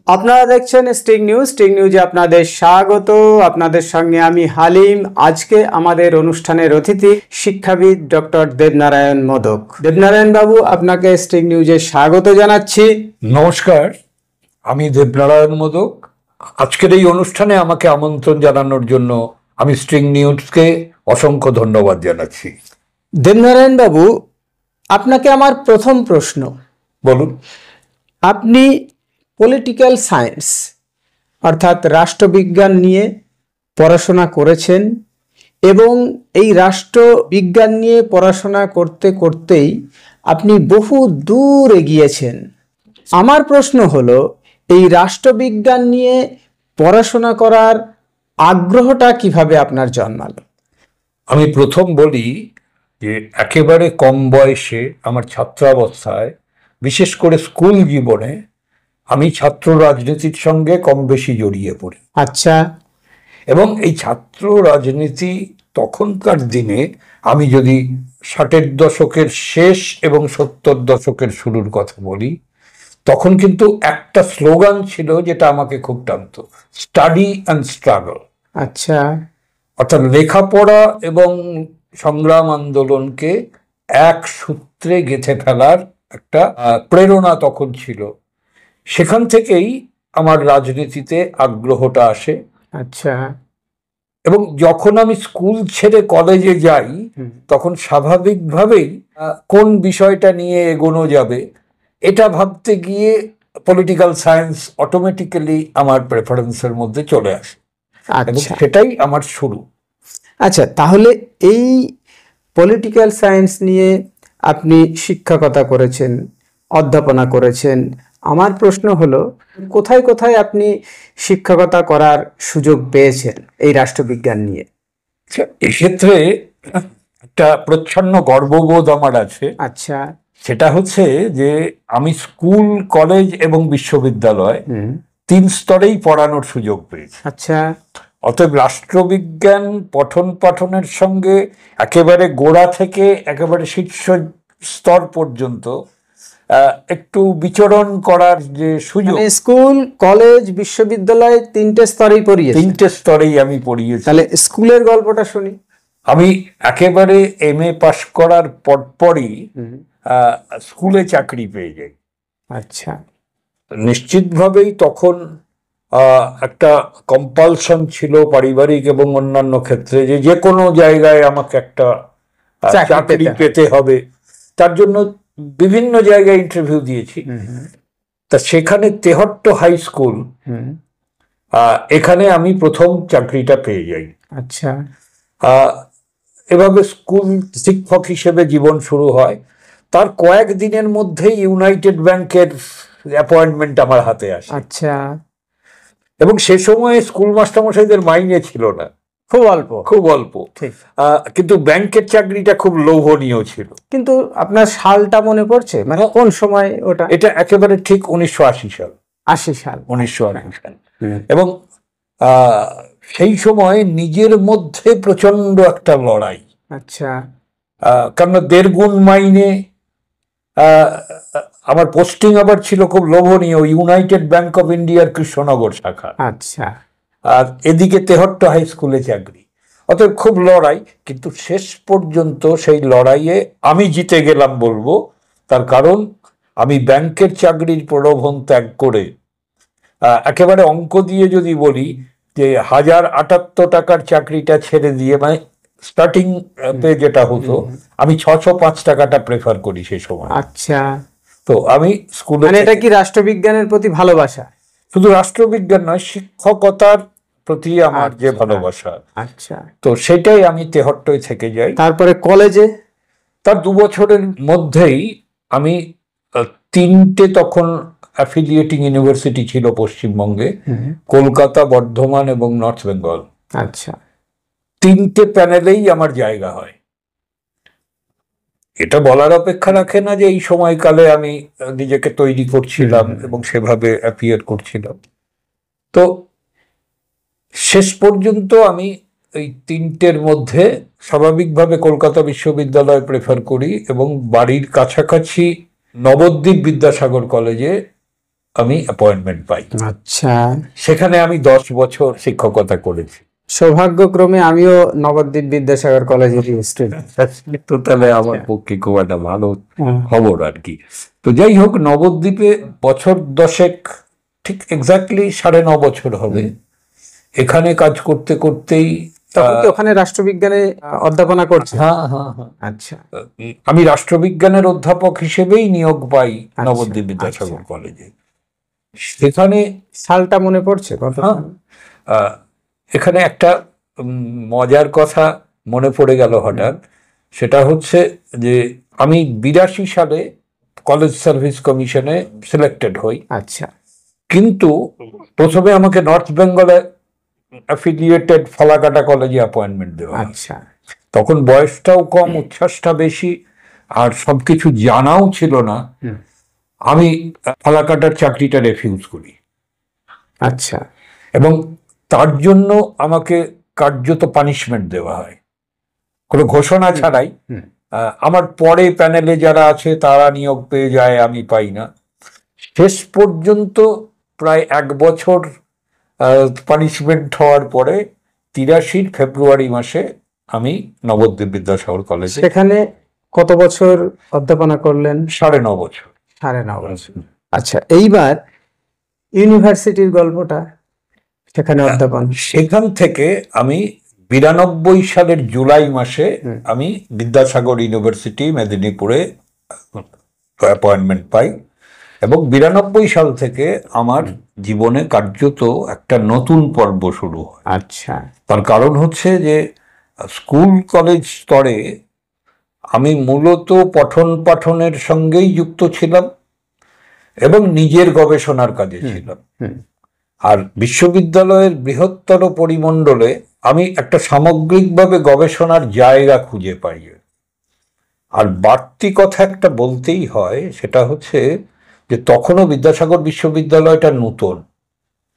আপনারা দেখছেন sting news. Sting নিউজে আপনাদের স্বাগত। আপনাদের সঙ্গে আমি হালিম। আজকে আমাদের অনুষ্ঠানের অতিথি শিক্ষাবিদ ডক্টর দেবনারায়ণ মোদক। দেবনারায়ণ বাবু, আপনাকে স্টিং নিউজে স্বাগত জানাচ্ছি। নমস্কার, আমি দেবনারায়ণ মোদক। আজকের এই অনুষ্ঠানে আমাকে আমন্ত্রণ জানানোর জন্য আমি স্টিং নিউজকে অসংখ্য ধন্যবাদ জানাচ্ছি। দেবনারায়ণ বাবু, আপনাকে আমার প্রথম প্রশ্ন। বলুন। আপনি পলিটিক্যাল সায়েন্স অর্থাৎ রাষ্ট্রবিজ্ঞান নিয়ে পড়াশোনা করেছেন এবং এই রাষ্ট্রবিজ্ঞান নিয়ে পড়াশোনা করতে করতেই আপনি বহু দূর এগিয়েছেন। আমার প্রশ্ন হলো, এই রাষ্ট্রবিজ্ঞান নিয়ে পড়াশোনা করার আগ্রহটা কিভাবে আপনার জন্মালো? আমি প্রথম বলি যে একেবারে কম বয়সে আমার ছাত্রাবস্থায়, বিশেষ করে স্কুল জীবনে, আমি ছাত্র রাজনীতির সঙ্গে কম বেশি জড়িয়ে পড়ি। আচ্ছা। এবং এই ছাত্র রাজনীতি তখনকার দিনে, আমি যদি 60-এর দশকের শেষ এবং 70-এর দশকের শুরুর কথা বলি, তখন কিন্তু একটা স্লোগান ছিল যেটা আমাকে খুব টানতো, স্টাডি অ্যান্ড স্ট্রাগল। আচ্ছা। অর্থাৎ লেখাপড়া এবং সংগ্রাম আন্দোলনকে এক সূত্রে গেঁথে ফেলার একটা প্রেরণা তখন ছিল। সেখান থেকেই আমার রাজনীতিতে আগ্রহটা আসে। আচ্ছা। এবং যখন আমি স্কুল ছেড়ে কলেজে যাই, তখন স্বাভাবিকভাবেই কোন বিষয়টা নিয়ে এগোনো যাবে এটা ভাবতে গিয়ে পলিটিক্যাল সায়েন্স অটোমেটিক্যালি আমার প্রেফারেন্সের মধ্যে চলে আসে। এবং সেটাই আমার শুরু। আচ্ছা, তাহলে এই পলিটিক্যাল সায়েন্স নিয়ে আপনি শিক্ষকতা করেছেন, অধ্যাপনা করেছেন। আমার প্রশ্ন হলো, কোথায় কোথায় আপনি শিক্ষকতা করার সুযোগ পেয়েছেন এই রাষ্ট্রবিজ্ঞান নিয়ে? এক্ষেত্রে একটা প্রচ্ছন্ন গর্ববোধ আমার আছে। আচ্ছা। সেটা হচ্ছে যে আমি স্কুল, কলেজ এবং বিশ্ববিদ্যালয় 3 স্তরেই পড়ানোর সুযোগ পেয়েছি। আচ্ছা। অতএব রাষ্ট্রবিজ্ঞান পঠন পাঠনের সঙ্গে একেবারে গোড়া থেকে একেবারে শীর্ষ স্তর পর্যন্ত একটু বিচরণ করার যে সুযোগ, স্কুল, কলেজ, বিশ্ববিদ্যালয় 3টে স্তরেই পড়িয়েছি। 3টে স্তরেই আমি পড়িয়েছি। তাহলে স্কুলের গল্পটা শুনি। আমি একেবারে MA পাশ করার পরপরই স্কুলে চাকরি পেয়ে যাই। আচ্ছা। নিশ্চিতভাবেই তখন একটা কম্পালশন ছিল পারিবারিক এবং অন্যান্য ক্ষেত্রে যে কোনো জায়গায় আমাকে একটা চাকরি পেতে হবে। তার জন্য বিভিন্ন জায়গায় ইন্টারভিউ দিয়েছি। তা সেখানে তেহট্ট হাই স্কুল, এখানে আমি প্রথম চাকরিটা পেয়ে যাই। আচ্ছা। এভাবে স্কুল শিক্ষক হিসেবে জীবন শুরু হয়। তার কয়েক দিনের মধ্যেই ইউনাইটেড ব্যাংকের অ্যাপয়েন্টমেন্ট আমার হাতে আসে। আচ্ছা। এবং সে সময় স্কুল মাস্টারমশাইদের মাইনে ছিল না, খুব অল্প, খুব অল্প। কিন্তু ব্যাংকের চাকরিটা খুব লোভনীয় ছিল। কিন্তু আপনার সালটা মনে পড়ছে, মানে কোন সময় ওটা? এটা একেবারে ঠিক 1980 সাল। 80 সাল। 1980 সাল। এবং সেই সময় নিজের মধ্যে প্রচন্ড একটা লড়াই। আচ্ছা। কারণ 1.5 গুণ মাইনে, আমার পোস্টিং আবার ছিল খুব লোভনীয়, ইউনাইটেড ব্যাংক অফ ইন্ডিয়ার কৃষ্ণনগর শাখা। আচ্ছা। আর এদিকে তেহট্ট হাই স্কুলে চাকরি। অতএব খুব লড়াই, কিন্তু শেষ পর্যন্ত সেই লড়াইয়ে আমি জিতে গেলাম বলবো। তার কারণ আমি ব্যাংকের চাকরির প্রলোভন ত্যাগ করে, একেবারে অঙ্ক দিয়ে যদি বলি, যে 1078 টাকার চাকরিটা ছেড়ে দিয়ে, মানে স্টার্টিং পে যেটা হতো, আমি 605 টাকাটা প্রেফার করি সেই সময়। আচ্ছা। তো আমি স্কুলে, মানে এটা কি রাষ্ট্রবিজ্ঞানের প্রতি ভালোবাসা? শুধু রাষ্ট্রবিজ্ঞান নয়, শিক্ষকতার প্রতি আমার যে ভালোবাসা। আচ্ছা। তো সেটাই আমি তেহট্টয় থেকে যাই। তারপরে কলেজে, তার 2 বছরের মধ্যেই আমি 3টে তখন অ্যাফিলিয়েটিং ইউনিভার্সিটি ছিল পশ্চিমবঙ্গে, কলকাতা, বর্ধমান এবং নর্থ বেঙ্গল। আচ্ছা। 3টে প্যানেলেই আমার জায়গা হয়। এটা বলার অপেক্ষা রাখে না যে এই সময়কালে আমি নিজেকে তৈরি করছিলাম এবং সেভাবে অ্যাপিয়ার করছিলাম। তো শেষ পর্যন্ত আমি এই 3টের মধ্যে স্বাভাবিকভাবে কলকাতা বিশ্ববিদ্যালয় প্রেফার করি এবং বাড়ির কাছাকাছি নবদ্বীপ বিদ্যাসাগর কলেজে আমি অ্যাপয়েন্টমেন্ট পাই। আচ্ছা, সেখানে আমি 10 বছর শিক্ষকতা করেছি। সৌভাগ্যক্রমে আমিও নবদ্বীপ বিদ্যাসাগর কলেজের স্টুডেন্ট। তো তাহলে আমার পক্ষে খুব একটা ভালো খবর আর কি। তো যাই হোক, নবদ্বীপে বছর 10 ঠিক এক্স্যাক্টলি 9.5 বছর হবে এখানে কাজ করতে করতেই। তখন কি ওখানে রাষ্ট্রবিজ্ঞানে অধ্যাপনা করছে? হ্যাঁ হ্যাঁ হ্যাঁ, আচ্ছা, আমি রাষ্ট্রবিজ্ঞানের অধ্যাপক হিসেবেই নিয়োগ পাই নবদ্বীপ বিদ্যাসাগর কলেজে। সেখানে সালটা মনে পড়ছে কত? এখানে একটা মজার কথা মনে পড়ে গেল হঠাৎ। সেটা হচ্ছে যে আমি 82 সালে কলেজ সার্ভিস কমিশনে সিলেক্টেড হই। আচ্ছা, কিন্তু প্রথমে আমাকে নর্থ বেঙ্গলে অ্যাফিলিয়েটেড ফালাকাটা কলেজে অ্যাপয়েন্টমেন্ট দেওয়া। আচ্ছা, তখন বয়সটাও কম, উচ্ছ্বাসটা বেশি, আর সবকিছু জানাও ছিল না। আমি ফালাকাটার চাকরিটা রেফিউজ করি। আচ্ছা, এবং তার জন্য আমাকে কার্যত পানিশমেন্ট দেওয়া হয় কোনো ঘোষণা ছাড়াই। আমার পরে প্যানেলে যারা আছে তারা নিয়োগ পেয়ে যায়, আমি পাই না। শেষ পর্যন্ত প্রায় 1 বছর পানিশমেন্ট হওয়ার পরে 83 ফেব্রুয়ারি মাসে আমি নবদ্বীপ বিদ্যাসাগর কলেজে। সেখানে কত বছর অধ্যাপনা করলেন? 9.5 বছর। 9.5 বছর। আচ্ছা, এইবার ইউনিভার্সিটির গল্পটা, সেখানে অধ্যাপন। সেখান থেকে আমি 92 সালের জুলাই মাসে আমি বিদ্যাসাগর ইউনিভার্সিটি মেদিনীপুরে অ্যাপয়েন্টমেন্ট পাই। এবং 92 সাল থেকে আমার জীবনে কার্যত একটা নতুন পর্ব শুরু হয়। আচ্ছা, তার কারণ হচ্ছে যে স্কুল কলেজ স্তরে আমি মূলত পঠন পাঠনের সঙ্গেই যুক্ত ছিলাম এবং নিজের গবেষণার কাজে ছিলাম। আর বিশ্ববিদ্যালয়ের বৃহত্তর পরিমণ্ডলে আমি একটা সামগ্রিকভাবে গবেষণার জায়গা খুঁজে পাই। আর বাড়তি কথা একটা বলতেই হয়, সেটা হচ্ছে যে তখনও বিদ্যাসাগর বিশ্ববিদ্যালয়টা নতুন।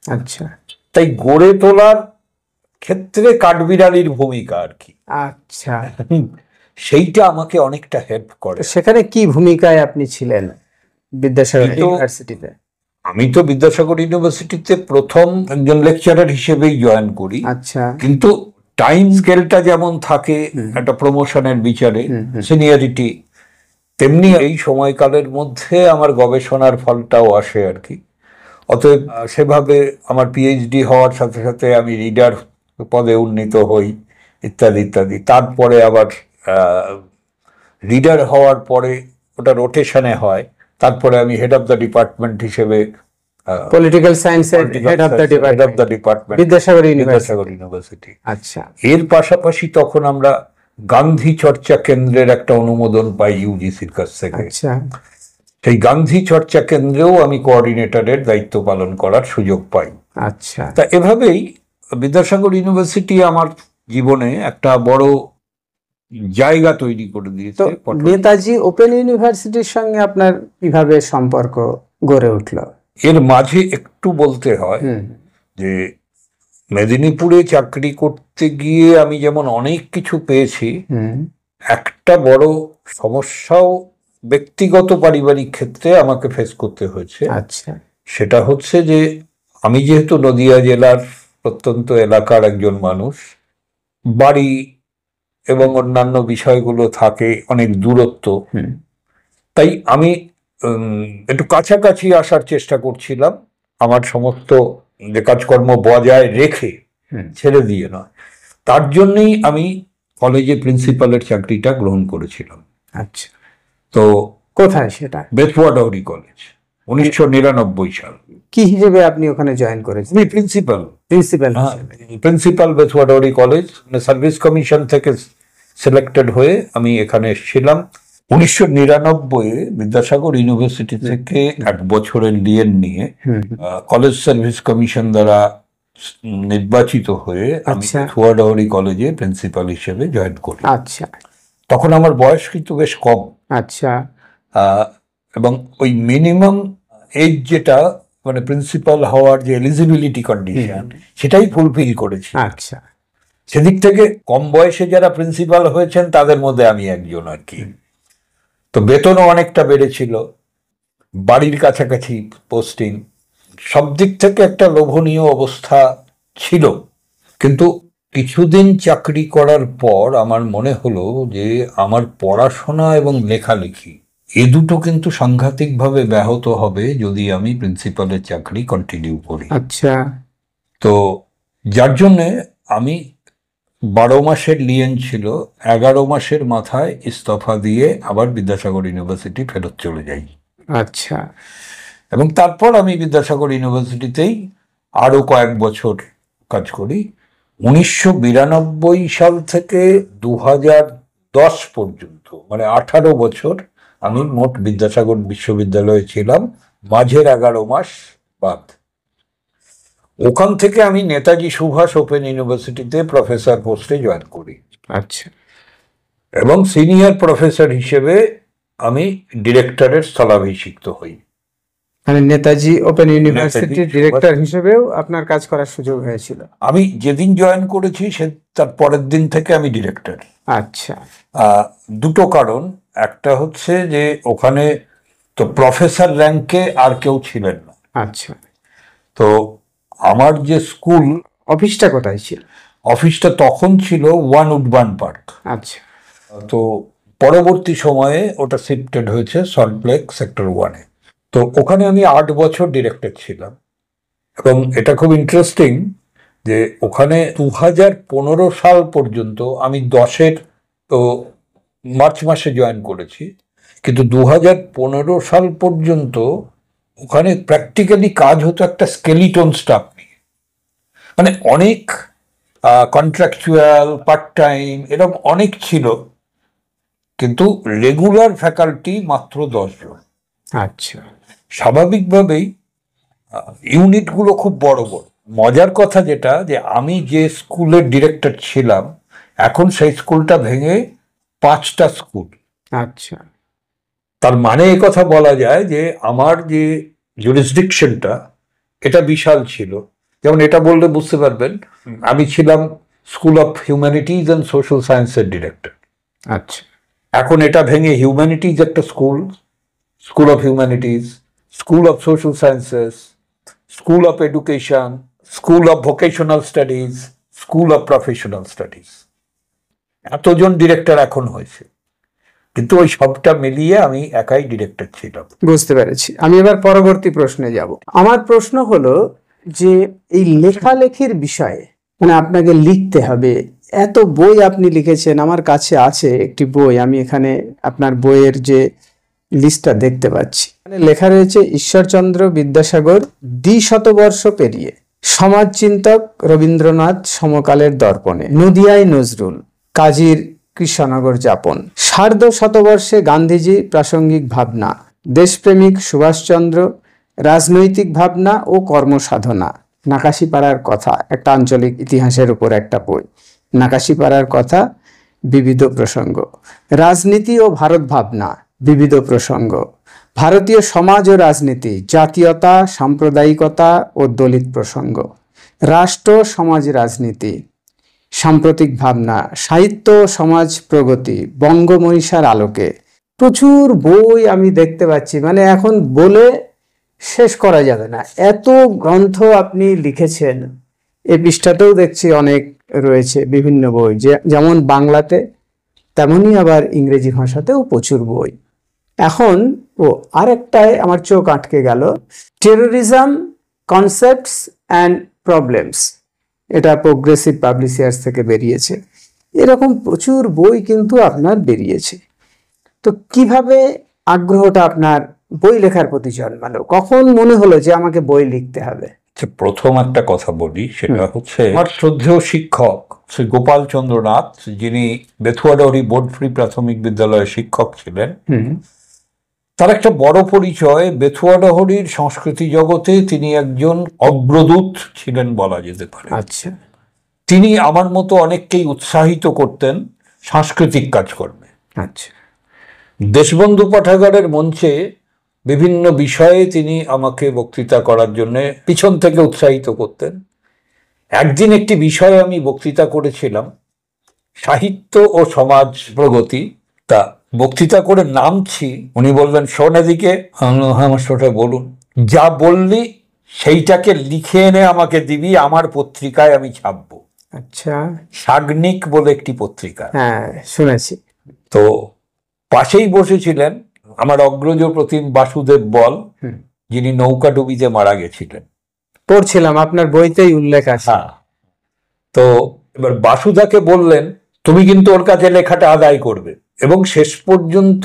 আচ্ছা, তাই গড়ে তোলার ক্ষেত্রে কাঠবিড়ালির ভূমিকা আর কি। আচ্ছা, সেইটা আমাকে অনেকটা হেল্প করে। সেখানে কি ভূমিকায় আপনি ছিলেন বিদ্যাসাগর ইউনিভার্সিটিতে? আমি তো বিদ্যাসাগর ইউনিভার্সিটিতে প্রথম একজন লেকচারার হিসেবেই জয়েন করি। আচ্ছা, কিন্তু টাইম স্কেলটা যেমন থাকে একটা প্রমোশনের বিচারে সিনিয়রিটি, তেমনি এই সময়কালের মধ্যে আমার গবেষণার ফলটাও আসে আর কি। অতএব সেভাবে আমার পিএইচডি হওয়ার সাথে সাথে আমি রিডার পদে উন্নীত হই ইত্যাদি ইত্যাদি। তারপরে আবার রিডার হওয়ার পরে ওটা রোটেশনে হয়, তারপরে আমি হেড অফ দ্য ডিপার্টমেন্ট হিসেবে পলিটিক্যাল সায়েন্সের head of the department Vidyasagar university. আচ্ছা, এর পাশাপাশি তখন আমরা গান্ধী চর্চা কেন্দ্রের একটা অনুমোদন পাই ইউজিসির কাছ থেকে। আচ্ছা, সেই গান্ধী চর্চা কেন্দ্রেও আমি কোঅর্ডিনেটরের দায়িত্ব পালন করার সুযোগ পাই। আচ্ছা, তা এভাবেই বিদ্যাসাগর ইউনিভার্সিটি আমার জীবনে একটা বড় জায়গা তৈরি করে দিয়েছে। নেতাজি ওপেন ইউনিভার্সিটির সঙ্গে আপনার কিভাবে সম্পর্ক গড়ে উঠল? এর মাঝে একটু বলতে হয় যে মেদিনীপুরে চাকরি করতে গিয়ে আমি যেমন অনেক কিছু পেয়েছি, একটা বড় সমস্যাও ব্যক্তিগত পারিবারিক ক্ষেত্রে আমাকে ফেস করতে হয়েছে। আচ্ছা, সেটা হচ্ছে যে আমি যেহেতু নদিয়া জেলার প্রত্যন্ত এলাকার একজন মানুষ, বাড়ি এবং অন্যান্য বিষয়গুলো থাকে অনেক দূরত্ব, তাই আমি একটু কাছাকাছি আসার চেষ্টা করছিলাম, আমার সমস্ত যে কাজকর্ম বজায় রেখে, ছেড়ে দিয়ে নয়। তার জন্যই আমি কলেজে প্রিন্সিপালের চাকরিটা গ্রহণ করেছিলাম। আচ্ছা, তো কোথায় সেটা? বেথুয়াডাউরি কলেজ, 1999 সাল। কি হিসেবে আপনি ওখানে জয়েন করেছেন? আমি principal Bethuadahari college, service commission থেকে সিলেক্টেড হয়ে আমি এখানে এসেছিলাম। 1999 বিদ্যাসাগর ইউনিভার্সিটি থেকে 1 বছরের লিয়েন নিয়ে কলেজ সার্ভিস কমিশন দ্বারা নির্বাচিত হয়ে আমি বেথুয়াডাউরি কলেজে প্রিন্সিপাল হিসেবে জয়েন করি। আচ্ছা, তখন আমার বয়স কিন্তু বেশ কম। আচ্ছা, এবং ওই মিনিমাম এজ যেটা মানে প্রিন্সিপাল হওয়ার যে এলিজিবিলিটি কন্ডিশন, সেটাই ফুলফিল করেছি। আচ্ছা, সেদিক থেকে কম বয়সে যারা প্রিন্সিপাল হয়েছেন তাদের মধ্যে আমি একজন আর কি। তো বেতনও অনেকটা বেড়েছিল। বাড়ির কাছাকাছি পোস্টিং, সব দিক থেকে একটা লোভনীয় অবস্থা ছিল। কিন্তু কিছুদিন চাকরি করার পর আমার মনে হলো যে আমার পড়াশোনা এবং লেখালেখি এ দুটো কিন্তু সাংঘাতিকভাবে ব্যাহত হবে যদি আমি প্রিন্সিপালের চাকরি কন্টিনিউ করি। আচ্ছা, তো যার জন্যে আমি 12 মাসের লিয়েন ছিল, 11 মাসের মাথায় ইস্তফা দিয়ে আবার বিদ্যাসাগর ইউনিভার্সিটি ফেরত চলে যাই। আচ্ছা, এবং তারপর আমি বিদ্যাসাগর ইউনিভার্সিটিতেই আরও কয়েক বছর কাজ করি। 1992 সাল থেকে 2010 পর্যন্ত, মানে 18 বছর আমি মোট বিদ্যাসাগর বিশ্ববিদ্যালয়ে ছিলাম, মাঝের 11 মাস বাদ। ওখান থেকে আমি নেতাজি সুভাষ ওপেন ইউনিভার্সিটিতে প্রফেসর পোস্টে জয়েন করি। আচ্ছা, এবং সিনিয়র প্রফেসর হিসেবে আমি ডিরেক্টরের স্থলাভিষিক্ত হই। মানে নেতাজি ওপেন ইউনিভার্সিটির ডিরেক্টর হিসেবেও আপনার কাজ করার সুযোগ হয়েছিল? আমি যেদিন জয়েন করেছি সে তার পরের দিন থেকে আমি ডিরেক্টর। আচ্ছা, দুটো কারণ, একটা হচ্ছে যে ওখানে তো প্রফেসর র্যাঙ্কে আর কেউ ছিলেন না। আচ্ছা, তো আমার যে স্কুল, অফিসটা কোথায় ছিল? অফিসটা তখন ছিল 1 উডবার্ন পার্ক। আচ্ছা, তো পরবর্তী সময়ে ওটা শিফটেড হয়েছে সল্টলেক সেক্টর 1-এ। তো ওখানে আমি 8 বছর ডিরেক্টর ছিলাম। এবং এটা খুব ইন্টারেস্টিং যে ওখানে 2015 সাল পর্যন্ত, আমি 10-এর তো মার্চ মাসে জয়েন করেছি, কিন্তু 2015 সাল পর্যন্ত ওখানে প্র্যাকটিক্যালি কাজ হতো একটা স্কেলিটন স্টাফ নিয়ে। মানে অনেক কন্ট্রাকচুয়াল, পার্ট টাইম, এরকম অনেক ছিল, কিন্তু রেগুলার ফ্যাকাল্টি মাত্র 10 জন। আচ্ছা, স্বাভাবিকভাবেই ইউনিটগুলো খুব বড় বড়। মজার কথা যেটা, যে আমি যে স্কুলের ডিরেক্টর ছিলাম এখন সেই স্কুলটা ভেঙে 5টা স্কুল। আচ্ছা, তার মানে এ কথা বলা যায় যে আমার যে জুরিসডিকশনটা এটা বিশাল ছিল। যেমন এটা বললে বুঝতে পারবেন, আমি ছিলাম school of humanities and social সায়েন্সের ডিরেক্টর। আচ্ছা, এখন এটা ভেঙে হিউম্যানিটিজ একটা school, school of humanities, school of social sciences, school of education, school of vocational studies, school of professional studies. এতজন ডিরেক্টর এখন হয়েছে, কিন্তু ওই সবটা মিলিয়ে আমি একাই ডিরেক্টর ছিলাম। বুঝতে পেরেছি। আমি এবার পরবর্তী প্রশ্নে যাব। আমার প্রশ্ন হলো যে এই লেখালেখির বিষয়ে, মানে আপনাকে লিখতে হবে, এত বই আপনি লিখেছেন, আমার কাছে আছে একটি বই, আমি এখানে আপনার বইয়ের যে লিস্টটা দেখতে পাচ্ছি, মানে লেখা রয়েছে ঈশ্বরচন্দ্র বিদ্যাসাগর দ্বিশতবর্ষ পেরিয়ে, সমাজচিন্তক রবীন্দ্রনাথ সমকালের দর্পণে, নদিয়ায় নজরুল, কাজীর কৃষ্ণনগর যাপন, সার্ধ শতবর্ষে গান্ধীজি প্রাসঙ্গিক ভাবনা, দেশপ্রেমিক সুভাষচন্দ্র, রাজনৈতিক ভাবনা ও কর্মসাধনা, নাকাশিপাড়ার কথা, একটা আঞ্চলিক ইতিহাসের উপর একটা বই, নাকাশিপাড়ার কথা, বিবিধ প্রসঙ্গ, রাজনীতি ও ভারত ভাবনা, বিবিধ প্রসঙ্গ, ভারতীয় সমাজ ও রাজনীতি, জাতীয়তা, সাম্প্রদায়িকতা ও দলিত প্রসঙ্গ, রাষ্ট্র সমাজ রাজনীতি, সাম্প্রতিক ভাবনা, সাহিত্য সমাজ প্রগতি, বঙ্গমহিষার আলোকে। প্রচুর বই আমি দেখতে পাচ্ছি, মানে এখন বলে শেষ করা যাবে না, এত গ্রন্থ আপনি লিখেছেন। এই পৃষ্ঠাতেও দেখছি অনেক রয়েছে বিভিন্ন বই, যেমন বাংলাতে তেমনই আবার ইংরেজি ভাষাতেও প্রচুর বই। এখন আরেকটায় আমার চোখ আটকে গেল, টেরোরিজম কনসেপ্টস অ্যান্ড প্রবলেমস, এটা প্রোগ্রেসিভ পাবলিশার্স থেকে বেরিয়েছে। এরকম প্রচুর বই কিন্তু আপনার বেরিয়েছে। তো কিভাবে আগ্রহটা আপনার বই লেখার প্রতি জন্মালো? কখন মনে হলো যে আমাকে বই লিখতে হবে? প্রথম একটা কথা বলি, সেটা হচ্ছে আমার শ্রদ্ধেয় শিক্ষক শ্রী গোপাল চন্দ্র নাথ, যিনি বেথুয়াডাহরি বোর্ড ফ্রি প্রাথমিক বিদ্যালয়ের শিক্ষক ছিলেন, তার একটা বড় পরিচয় বেথুয়াডাহরির সংস্কৃতি জগতে তিনি একজন অগ্রদূত ছিলেন বলা যেতে পারে। আচ্ছা, তিনি আমার মতো অনেককেই উৎসাহিত করতেন সাংস্কৃতিক কাজকর্মে। আচ্ছা, দেশবন্ধু পাঠাগারের মঞ্চে বিভিন্ন বিষয়ে তিনি আমাকে বক্তৃতা করার জন্য পিছন থেকে উৎসাহিত করতেন। একদিন একটি বিষয়ে আমি বক্তৃতা করেছিলাম, সাহিত্য ও সমাজ প্রগতি। তা বক্তৃতা করে নামছি, উনি বললেন শোন এদিকে। আমি বললাম, হ্যাঁ মাস্টারটা বলুন। যা বললি সেইটাকে লিখে এনে আমাকে দিবি, আমার পত্রিকায় আমি ছাপবো। আচ্ছা, সাগ্নিক বলে একটি পত্রিকা, হ্যাঁ শুনেছি। তো পাশেই বসেছিলেন আমার অগ্রজ প্রতিম বাসুদেব বল, যিনি নৌকাডুবিতে মারা গেছিলেন। পড়ছিলাম আপনার বইতেই উল্লেখ আছে। হ্যাঁ, তো এবার বাসুদাকে বললেন তুমি কিন্তু ওর কাছে লেখাটা আদায় করবে, এবং শেষ পর্যন্ত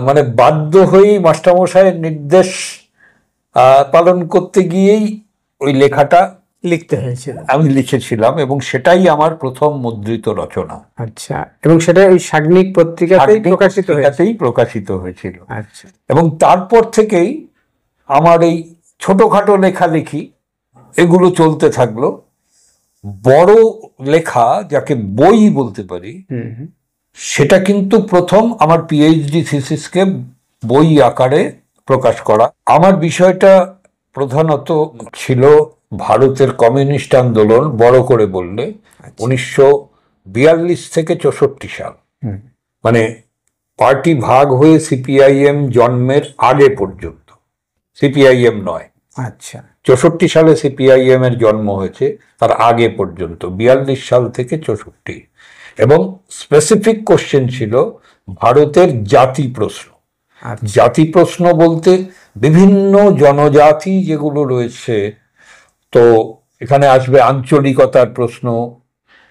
মানে বাধ্য হয়েই মাস্টারমশাইয়ের নির্দেশ পালন করতে গিয়েই ওই লেখাটা লিখতে হয়েছিল, আমি লিখেছিলাম, এবং সেটাই আমার প্রথম মুদ্রিত রচনা। আচ্ছা, এবং সেটা ওই সাগ্নিক পত্রিকাতেই প্রকাশিত হয়েছিল। আচ্ছা, এবং তারপর থেকেই আমার এই ছোটখাটো লেখালেখি এগুলো চলতে থাকলো। বড় লেখা যাকে বই বলতে পারি, সেটা কিন্তু প্রথম আমার পিএইচডি থিসিসকে বই আকারে প্রকাশ করা। আমার বিষয়টা প্রধানত ছিল ভারতের কমিউনিস্ট আন্দোলন, বড় করে বললে 1942 থেকে 64 সাল, মানে পার্টি ভাগ হয়ে সিপিআইএম জন্মের আগে পর্যন্ত। সিপিআইএম নয়, আচ্ছা, 64 সালে সিপিআইএম এর জন্ম হয়েছে, তার আগে পর্যন্ত 42 সাল থেকে 64। এবং স্পেসিফিক কোশ্চেন ছিল ভারতের জাতি প্রশ্ন। জাতি প্রশ্ন বলতে বিভিন্ন জনজাতি যেগুলো রয়েছে, তো এখানে আসবে আঞ্চলিকতার প্রশ্ন,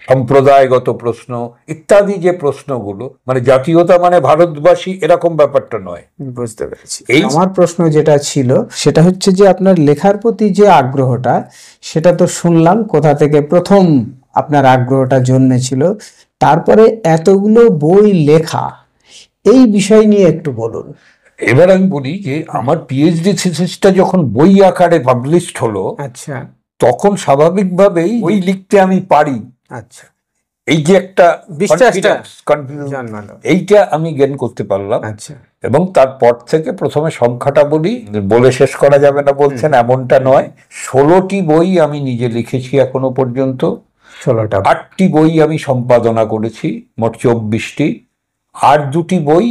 সম্প্রদায়গত প্রশ্ন ইত্যাদি, যে প্রশ্নগুলো, মানে জাতীয়তা মানে ভারতবাসী এরকম ব্যাপারটা নয়। বুঝতে পেরেছি। আমার প্রশ্ন যেটা ছিল সেটা হচ্ছে যে আপনার লেখার প্রতি যে আগ্রহটা, সেটা তো শুনলাম কোথা থেকে প্রথম আপনার আগ্রহটা জন্মেছিল, তারপরে এতগুলো বই লেখা, এই বিষয় নিয়ে একটু বলুন। এবার আমি বলি যে আমার পিএইচডি থিসিসটা যখন বই আকারে পাবলিশড হলো, আচ্ছা, তখন স্বাভাবিকভাবেই বই লিখতে আমি পারি, আচ্ছা, এই যে একটা বিশ্বাসটা এইটা আমি গেইন করতে পারলাম। আচ্ছা, এবং তারপর থেকে প্রথমে সংখ্যাটা বলি, বলে শেষ করা যাবে না বলছেন এমনটা নয়, 16টি বই আমি নিজে লিখেছি এখনো পর্যন্ত। 16টা। 8টি বই আমি সম্পাদনা করেছি, মোট 24টি। আর 2টি বই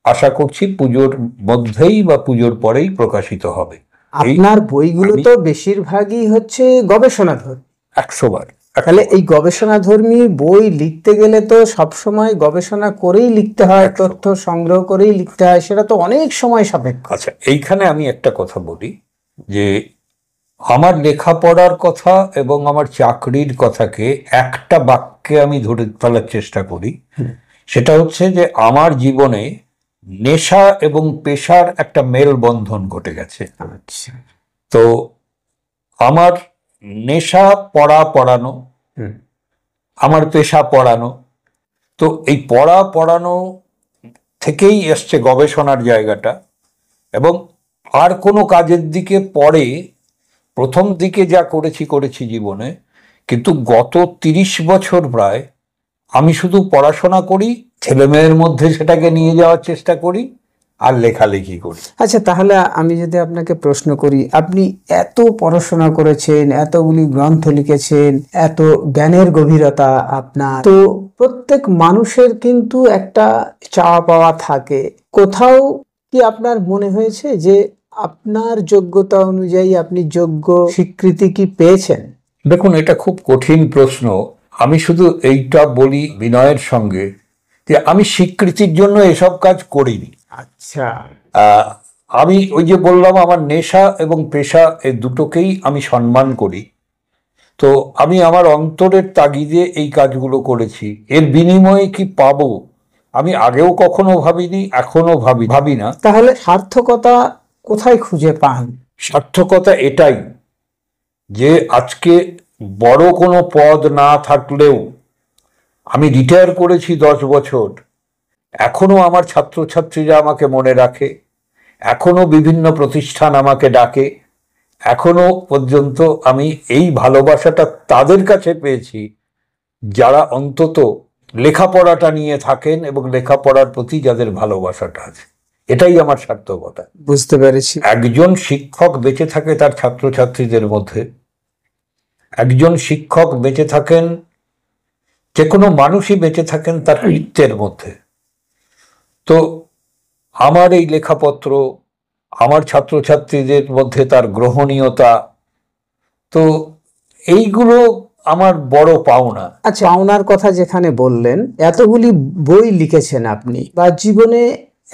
আশা করছি পুজোর মধ্যেই বা পুজোর পরেই প্রকাশিত হবে। আপনার বইগুলো তো বেশিরভাগই হচ্ছে গবেষণাধর্মী। 100 বার। তাহলে এই গবেষণাধর্মী বই লিখতে গেলে তো সবসময় গবেষণা করেই লিখতে হয়, তথ্য সংগ্রহ করেই লিখতে হয়, সেটা তো অনেক সময় সাপেক্ষ। আচ্ছা, এইখানে আমি একটা কথা বলি যে আমার লেখাপড়ার কথা এবং আমার চাকরির কথাকে একটা বাক্যে আমি ধরে ফেলার চেষ্টা করি। সেটা হচ্ছে যে আমার জীবনে নেশা এবং পেশার একটা মেলবন্ধন ঘটে গেছে। আচ্ছা, তো আমার নেশা পড়ানো, আমার পেশা পড়ানো। তো এই পড়ানো থেকেই এসছে গবেষণার জায়গাটা। এবং আর কোনো কাজের দিকে পরে প্রথম দিকে যা করেছি জীবনে, কিন্তু গত 30 বছর প্রায় আমি শুধু পড়াশোনা করি, ছেলেমেয়ের মধ্যে সেটাকে নিয়ে যাওয়ার চেষ্টা করি, আর লেখালেখি করি। আচ্ছা, তাহলে আমি যদি আপনাকে প্রশ্ন করি, আপনি এত পড়াশোনা করেছেন, এতগুলি গ্রন্থ লিখেছেন, এত জ্ঞানের গভীরতা আপনার, তো প্রত্যেক মানুষের কিন্তু একটা চাওয়া পাওয়া থাকে, কোথাও কি আপনার মনে হয়েছে যে আপনার যোগ্যতা অনুযায়ী আপনি যোগ্য স্বীকৃতি কি পেয়েছেন? দেখুন, এটা খুব কঠিন প্রশ্ন। আমি শুধু এইটা বলি বিনয়ের সঙ্গে যে আমি স্বীকৃতির জন্য এসব কাজ করিনি। আচ্ছা, আমি ওই যে বললাম আমার নেশা এবং পেশা এই দুটোকেই আমি সম্মান করি। তো আমি আমার অন্তরের তাগিদে এই কাজগুলো করেছি। এর বিনিময়ে কি পাবো আমি আগেও কখনো ভাবিনি, এখনো ভাবি না। তাহলে সার্থকতা কোথায় খুঁজে পান? সার্থকতা এটাই যে আজকে বড় কোনো পদ না থাকলেও আমি রিটায়ার করেছি 10 বছর, এখনো আমার ছাত্রছাত্রীরা আমাকে মনে রাখে, এখনো বিভিন্ন প্রতিষ্ঠান আমাকে ডাকে, এখনো পর্যন্ত আমি এই ভালোবাসাটা তাদের কাছে পেয়েছি যারা অন্তত লেখাপড়াটা নিয়ে থাকেন এবং লেখাপড়ার প্রতি যাদের ভালোবাসাটা আছে। এটাই আমার সার্থকতা। বুঝতে পেরেছি। একজন শিক্ষক বেঁচে থাকে তার ছাত্রছাত্রীদের মধ্যে, একজন শিক্ষক বেঁচে থাকেন, যে কোনো মানুষই বেঁচে থাকেন তার কৃত্যের মধ্যে। তো আমার এই লেখাপত্র, আমার ছাত্রছাত্রীদের মধ্যে তার গ্রহণীয়তা, তো এইগুলো আমার বড় পাওনা। আচ্ছা, পাওনার কথা যেখানে বললেন, এতগুলি বই লিখেছেন আপনি বা জীবনে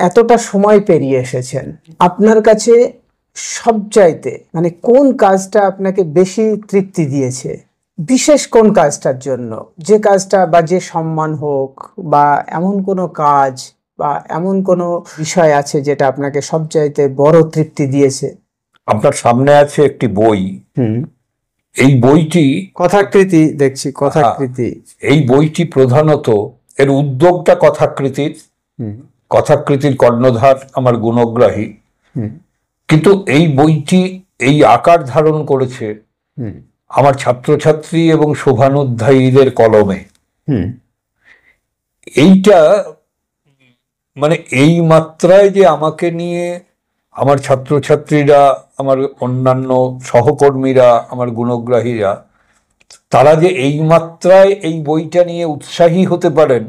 এতটা সময় পেরিয়ে এসেছেন, আপনার কাছে সবচাইতে মানে কোন কাজটা আপনাকে বেশি তৃপ্তি দিয়েছে? বিশেষ কোন কাজটার জন্য, যে কাজটা বা যে সম্মান হোক বা এমন কোনো কাজ বা এমন কোনো বিষয় আছে যেটা আপনাকে সবচাইতে বড় তৃপ্তি দিয়েছে? আপনার সামনে আছে একটি বই। হুম, এই বইটি কথাকৃতি দেখছি, কথাকৃতি। এই বইটি প্রধানত, এর উদ্যোগটা কথাকৃতির, হুম, কথাকৃতির কর্ণধার আমার গুণগ্রাহী, হুম, কিন্তু এই বইটি এই আকার ধারণ করেছে হুম, আমার ছাত্রছাত্রী এবং শুভানুধ্যায়ীদের কলমে। হুম, এইটা মানে এই মাত্রায় যে আমাকে নিয়ে আমার ছাত্রছাত্রীরা, আমার অন্যান্য সহকর্মীরা, আমার গুণগ্রাহীরা, তারা যে এই মাত্রায় এই বইটা নিয়ে উৎসাহী হতে পারেন,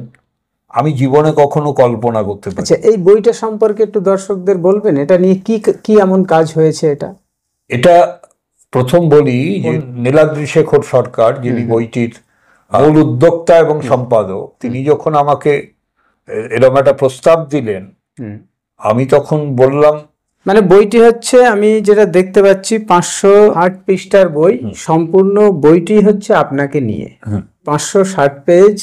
আমি জীবনে কখনো কল্পনা করতে পারি। আচ্ছা, এই বইটা সম্পর্কে একটু দর্শকদের বলবেন, এটা নিয়ে কি কি এমন কাজ হয়েছে? এটা প্রথম বলি যে নীলাদ্রি শেখর সরকার, যিনি বইটির মূল উদ্যোক্তা এবং সম্পাদক, তিনি যখন আমাকে এরকম একটা প্রস্তাব দিলেন, আমি তখন বললাম, মানে বইটি হচ্ছে, আমি যেটা দেখতে পাচ্ছি 508 পৃষ্ঠার বই, সম্পূর্ণ বইটি হচ্ছে আপনাকে নিয়ে। 560 পেজ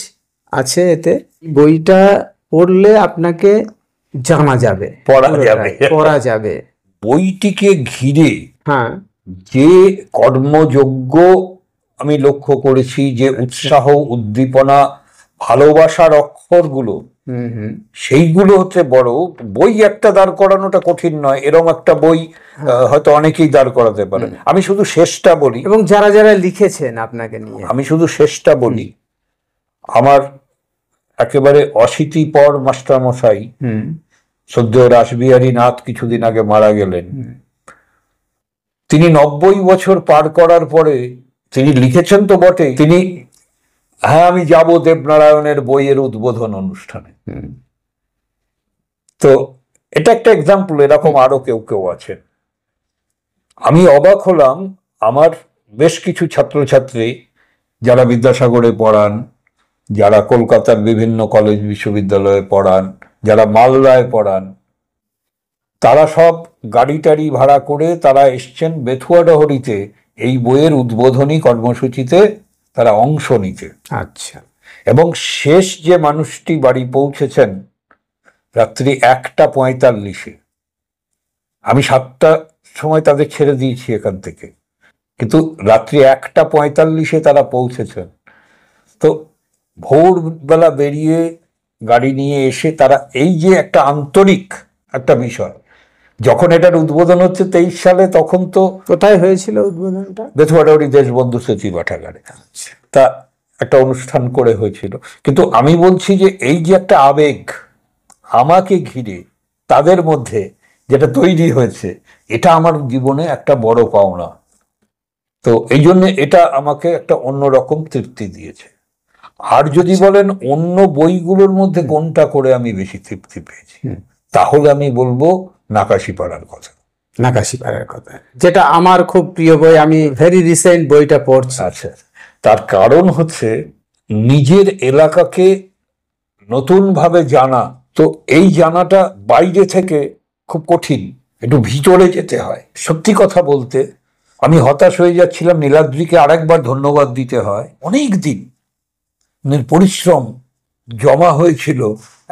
আছে এতে। বইটা পড়লে আপনাকে জানা যাবে, পড়া যাবে। বইটিকে ঘিরে হ্যাঁ, যে কর্মযোগ্য আমি লক্ষ্য করেছি, যে উৎসাহ, উদ্দীপনা, ভালোবাসার অক্ষরগুলো, সেইগুলো হচ্ছে বড়। বই একটা দাঁড় করানোটা কঠিন নয়, এরকম একটা বই হয়তো অনেকেই দাঁড় করাতে পারে। আমি শুধু শেষটা বলি, এবং যারা যারা লিখেছেন আপনাকে নিয়ে, আমি শুধু শেষটা বলি। আমার একেবারে অশীতিপর মাস্টারমশাই সদ্য রাসবিহারী নাথ কিছুদিন আগে মারা গেলেন। তিনি 90 বছর পার করার পরে তিনি লিখেছেন তো বটে, তিনি, হ্যাঁ আমি যাব দেবনারায়ণের বইয়ের উদ্বোধন অনুষ্ঠানে। তো এটা একটা এক্সাম্পল, এরকম আরো কেউ কেউ আছেন। আমি অবাক হলাম, আমার বেশ কিছু ছাত্রছাত্রী যারা বিদ্যাসাগরে পড়ান, যারা কলকাতার বিভিন্ন কলেজ বিশ্ববিদ্যালয়ে পড়ান, যারা মালদায় পড়ান, তারা সব গাড়ি টাড়ি ভাড়া করে তারা এসছেন বেথুয়াডহরিতে এই বইয়ের উদ্বোধনী কর্মসূচিতে তারা অংশ নিতে। আচ্ছা, এবং শেষ যে মানুষটি বাড়ি পৌঁছেছেন রাত্রি 1:45। আমি 7টার সময় তাদের ছেড়ে দিয়েছি এখান থেকে, কিন্তু রাত্রি 1:45 তারা পৌঁছেছেন। তো ভোরবেলা বেরিয়ে গাড়ি নিয়ে এসে তারা, এই যে একটা আন্তরিক একটা বিষয়, যখন এটার উদ্বোধন হচ্ছে 23 সালে, তখন তো কোথায় হয়েছিল উদ্বোধনটা? বেথুয়াডহরি দেশবন্ধু স্মৃতি পাঠাগারে তা একটা অনুষ্ঠান করে হয়েছিল। কিন্তু আমি বলছি যে এই যে একটা আবেগ আমাকে ঘিরে তাদের মধ্যে যেটা তৈরি হয়েছে, এটা আমার জীবনে একটা বড় পাওনা। তো এই জন্য এটা আমাকে একটা অন্যরকম তৃপ্তি দিয়েছে। আর যদি বলেন অন্য বইগুলোর মধ্যে কোনটা করে আমি বেশি তৃপ্তি পেয়েছি, তাহলে আমি বলবো নাকাশিপাড়ার কথা। নাকাশিপাড়ার কথা, যেটা আমার খুব প্রিয় বই, আমি ভেরি রিসেন্ট বইটা পড়ছি। আচ্ছা, তার কারণ হচ্ছে নিজের এলাকাকে নতুন ভাবে জানা। তো এই জানাটা বাইরে থেকে খুব কঠিন, একটু ভিতরে যেতে হয়। সত্যি কথা বলতে আমি হতাশ হয়ে যাচ্ছিলাম। নীলাদ্রিকে আরেকবার ধন্যবাদ দিতে হয়, অনেক দিন পরিশ্রম জমা হয়েছিল।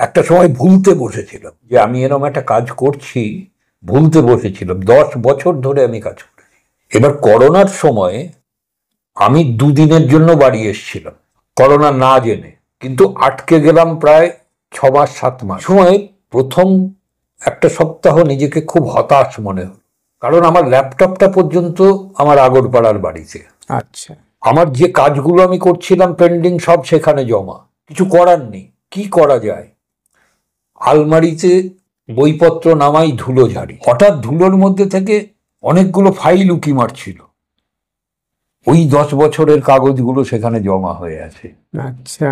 একটা সময় ভুলতে বসেছিলাম যে আমি এরকম একটা কাজ করছি, ভুলতে বসেছিলাম। 10 বছর ধরে আমি কাজ করেছি। এবার করোনার সময় আমি 2 দিনের জন্য বাড়ি এসেছিলাম, করোনা না জেনে, কিন্তু আটকে গেলাম প্রায় 6 মাস 7 মাস। সময় প্রথম একটা সপ্তাহ নিজেকে খুব হতাশ মনে হল, কারণ আমার ল্যাপটপটা পর্যন্ত আমার আগরপাড়ার বাড়িতে। আচ্ছা, আমার যে কাজগুলো আমি করছিলাম পেন্ডিং, সব সেখানে জমা, কিছু করার নেই। কি করা যায়? আলমারিতে বইপত্র নামাই, ধুলো ঝাড়ি, হঠাৎ ধুলোর মধ্যে থেকে অনেকগুলো ফাইল উকি মারছিল। ওই 10 বছরের কাগজগুলো সেখানে জমা হয়ে আছে। আচ্ছা,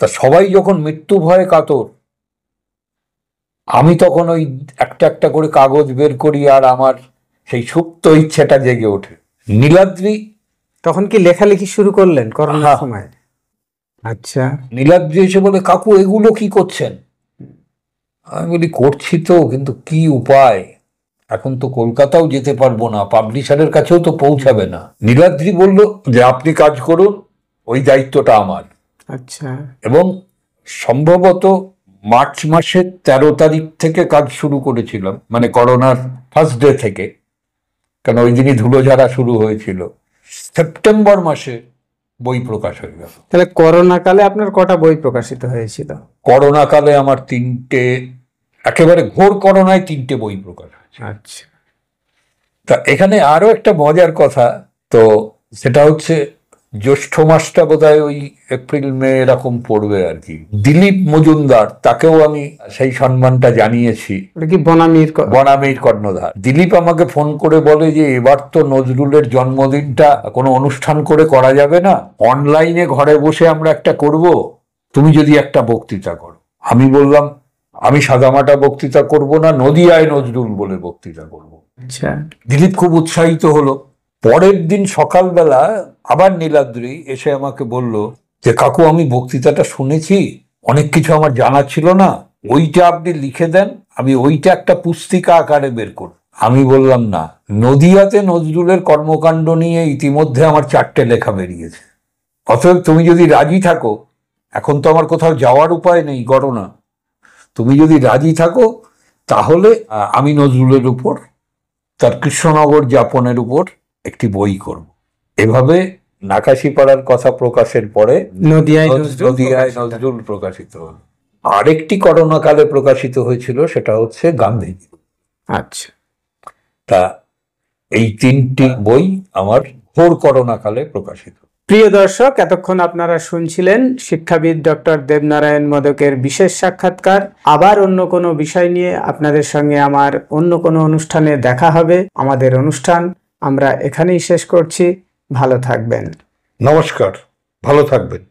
তা সবাই যখন মৃত্যু ভয়ে কাতর, আমি তখন ওই একটা একটা করে কাগজ বের করি, আর আমার সেই সুপ্ত ইচ্ছেটা জেগে ওঠে। নীলাদ্রি তখন কি লেখালেখি শুরু করলেন করোনার হ্যাঁ। সময়? আচ্ছা। নীলাদ্রি এসে বলে, কাকু এগুলো কি করছেন? আমি বলি, করছি তো, কিন্তু কি উপায়, এখন তো কলকাতাও যেতে পারবো না, পাবলিশারের কাছেও তো পৌঁছাবে না। নীলাদ্রি বলল যে আপনি কাজ করুন, ওই দায়িত্বটা আমার। আচ্ছা। এবং সম্ভবত মার্চ মাসের 13 তারিখ থেকে কাজ শুরু করেছিলাম, মানে করোনার ফার্স্ট ডে থেকে, কারণ ওই দিনই ধুলোঝাড়া শুরু হয়েছিল। সেপ্টেম্বর মাসে বই প্রকাশ হয়ে গেল। তাহলে করোনা কালে আপনার কটা বই প্রকাশিত হয়েছিল? করোনা কালে আমার 3টে, একেবারে ঘোর করোনায় 3টে বই প্রকাশ হয়েছে। আচ্ছা। তা এখানে আরো একটা মজার কথা, তো সেটা হচ্ছে জ্যৈষ্ঠ মাসটা বোধহয় ওই এপ্রিল মে এরকম পড়বে আর কি। দিলীপ মজুমদার, তাকেও আমি সেই সম্মানটা জানিয়েছি। ওটা কি বনামীর বনামীর কর্ণধার। দিলীপ আমাকে ফোন করে বলে যে এবার তো নজরুলের জন্মদিনটা কোনো অনুষ্ঠান করে করা যাবে না, অনলাইনে ঘরে বসে আমরা একটা করব, তুমি যদি একটা বক্তৃতা করো। আমি বললাম, আমি সাদামাটা বক্তৃতা করব না, নদিয়ায় নজরুল বলে বক্তৃতা করব। আচ্ছা। দিলীপ খুব উৎসাহিত হলো। পরের দিন সকালবেলা আবার নীলাদ্রি এসে আমাকে বলল যে কাকু, আমি বক্তৃতাটা শুনেছি, অনেক কিছু আমার জানা ছিল না, ওইটা আপনি লিখে দেন, আমি ওইটা একটা পুস্তিকা আকারে বের করব। আমি বললাম, না, নদিয়াতে নজরুলের কর্মকাণ্ড নিয়ে ইতিমধ্যে আমার 4টে লেখা বেরিয়েছে, অতএব তুমি যদি রাজি থাকো, এখন তো আমার কোথাও যাওয়ার উপায় নেই করোনা, তুমি যদি রাজি থাকো তাহলে আমি নজরুলের উপর, তার কৃষ্ণনগর যাপনের উপর একটি বই করব। এভাবে নাকাশিপাড়ার কথা প্রকাশের পরে নদিয়ায় নজরুল প্রকাশিত হল। আরেকটি করোনা কালে প্রকাশিত হয়েছিল, সেটা হচ্ছে গান্ধীজি। আচ্ছা। তা এই 3টি বই আমার ঘোর করোনা কালে প্রকাশিত। প্রিয় দর্শক, এতক্ষণ আপনারা শুনছিলেন শিক্ষাবিদ ডক্টর দেবনারায়ণ মোদকের বিশেষ সাক্ষাৎকার। আবার অন্য কোনো বিষয় নিয়ে আপনাদের সঙ্গে আমার অন্য কোনো অনুষ্ঠানে দেখা হবে। আমাদের অনুষ্ঠান আমরা এখানেই শেষ করছি। ভালো থাকবেন। নমস্কার, ভালো থাকবেন।